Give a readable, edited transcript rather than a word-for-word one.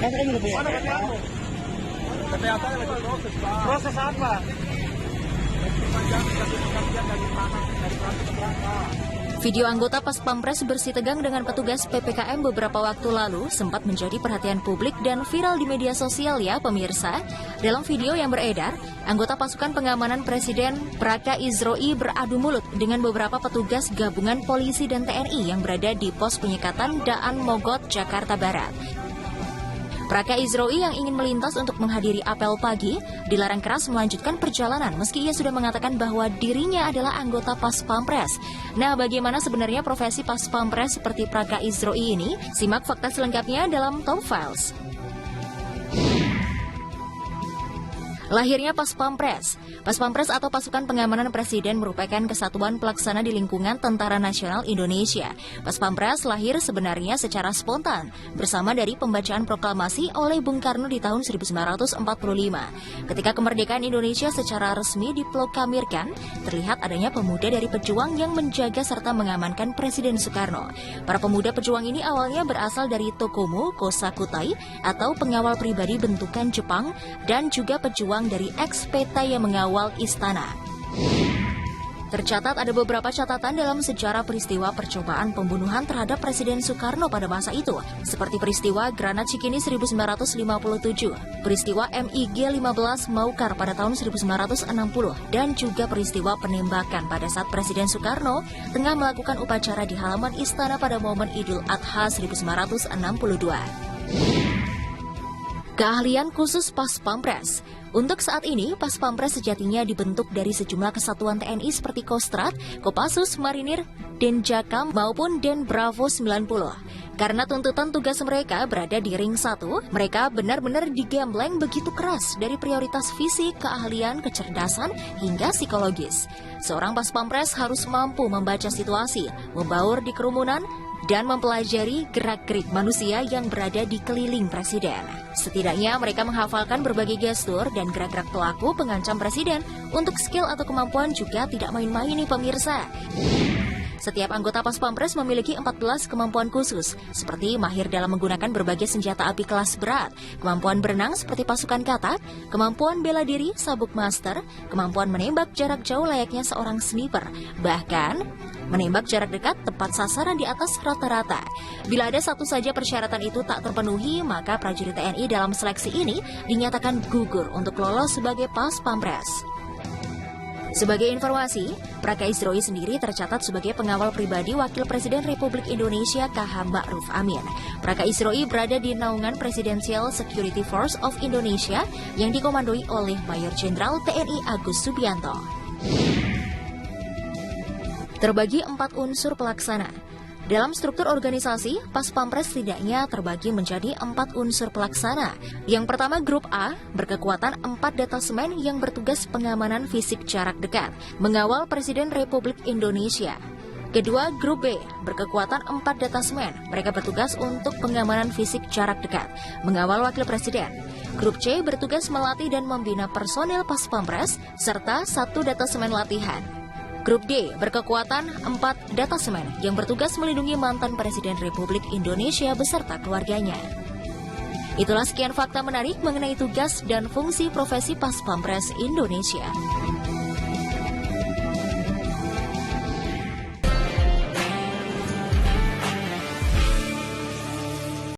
Masuk aja dulu, Bu. Mana kerjaanmu? Kegiatannya lagi proses, Pak. Proses apa? Video anggota Pas Pampres bersih tegang dengan petugas PPKM beberapa waktu lalu sempat menjadi perhatian publik dan viral di media sosial ya pemirsa. Dalam video yang beredar, anggota pasukan pengamanan Presiden Praka Izroi beradu mulut dengan beberapa petugas gabungan polisi dan TNI yang berada di pos penyekatan Daan Mogot, Jakarta Barat. Praka Izroi yang ingin melintas untuk menghadiri apel pagi dilarang keras melanjutkan perjalanan meski ia sudah mengatakan bahwa dirinya adalah anggota Pas Pampres. Nah, bagaimana sebenarnya profesi Pas Pampres seperti Praka Izroi ini? Simak fakta selengkapnya dalam Top Files. Lahirnya Pas Pampres. Pas Pampres atau Pasukan Pengamanan Presiden merupakan kesatuan pelaksana di lingkungan Tentara Nasional Indonesia. Pas Pampres lahir sebenarnya secara spontan bersama dari pembacaan proklamasi oleh Bung Karno di tahun 1945. Ketika kemerdekaan Indonesia secara resmi diproklamirkan, terlihat adanya pemuda dari pejuang yang menjaga serta mengamankan Presiden Soekarno. Para pemuda pejuang ini awalnya berasal dari Tokomo Kosakutai atau pengawal pribadi bentukan Jepang dan juga pejuang dari ex-PETA yang mengawal istana. Tercatat ada beberapa catatan dalam sejarah peristiwa percobaan pembunuhan terhadap Presiden Soekarno pada masa itu, seperti peristiwa Granat Cikini 1957, peristiwa MIG 15 Maukar pada tahun 1960, dan juga peristiwa penembakan pada saat Presiden Soekarno tengah melakukan upacara di halaman istana pada momen Idul Adha 1962. Keahlian khusus Pas Pampres. Untuk saat ini, Pas Pampres sejatinya dibentuk dari sejumlah kesatuan TNI seperti Kostrad, Kopassus, Marinir, Denjakam, maupun Den Bravo 90. Karena tuntutan tugas mereka berada di ring 1, mereka benar-benar digembleng begitu keras dari prioritas fisik, keahlian, kecerdasan, hingga psikologis. Seorang Pas Pampres harus mampu membaca situasi, membaur di kerumunan, dan mempelajari gerak-gerik manusia yang berada di keliling Presiden. Setidaknya mereka menghafalkan berbagai gestur dan gerak-gerak pelaku pengancam Presiden. Untuk skill atau kemampuan juga tidak main-main nih pemirsa. Setiap anggota Pas Pampres memiliki 14 kemampuan khusus, seperti mahir dalam menggunakan berbagai senjata api kelas berat, kemampuan berenang seperti pasukan katak, kemampuan bela diri sabuk master, kemampuan menembak jarak jauh layaknya seorang sniper, bahkan menembak jarak dekat tepat sasaran di atas rata-rata. Bila ada satu saja persyaratan itu tak terpenuhi, maka prajurit TNI dalam seleksi ini dinyatakan gugur untuk lolos sebagai Pas Pampres. Sebagai informasi, Praka Izroi sendiri tercatat sebagai pengawal pribadi Wakil Presiden Republik Indonesia KH Ma'ruf Amin. Praka Izroi berada di naungan Presidential Security Force of Indonesia yang dikomandoi oleh Mayor Jenderal TNI Agus Subianto. Terbagi 4 unsur pelaksana. Dalam struktur organisasi, Pas Pampres setidaknya terbagi menjadi 4 unsur pelaksana. Yang pertama, Grup A berkekuatan 4 detasemen yang bertugas pengamanan fisik jarak dekat, mengawal Presiden Republik Indonesia. Kedua, Grup B berkekuatan 4 detasemen, mereka bertugas untuk pengamanan fisik jarak dekat, mengawal Wakil Presiden. Grup C bertugas melatih dan membina personil Pas Pampres, serta 1 detasemen latihan. Grup D berkekuatan 4 detasemen yang bertugas melindungi mantan Presiden Republik Indonesia beserta keluarganya. Itulah sekian fakta menarik mengenai tugas dan fungsi profesi Pas Pampres Indonesia.